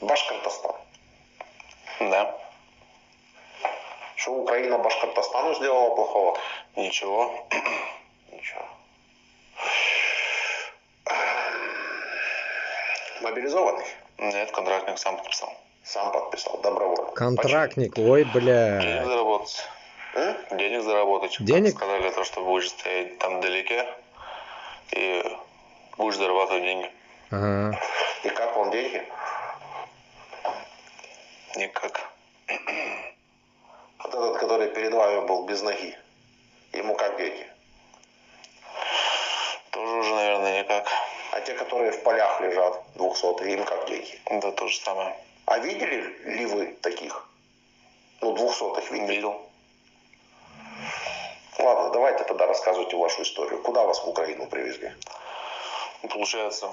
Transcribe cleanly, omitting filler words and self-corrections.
Башкортостан. Да. Что Украина Башкортостану сделала плохого? Ничего. Ничего. Мобилизованный? Нет, контрактник сам подписал. Сам подписал, добровольно. Контрактник, ой, Денег бля. заработать. Денег заработать. Денег? Сказали, то, что будешь стоять там вдалеке и будешь зарабатывать деньги. Ага. И как вам деньги? Никак. Вот этот, который перед вами был без ноги, ему как деньги? Тоже уже, наверное, никак. А те, которые в полях лежат, 200, им как деньги? Да то же самое. А видели ли вы таких? 200-х видели? Видел. Ладно, давайте тогда рассказывайте вашу историю. Куда вас в Украину привезли? Получается,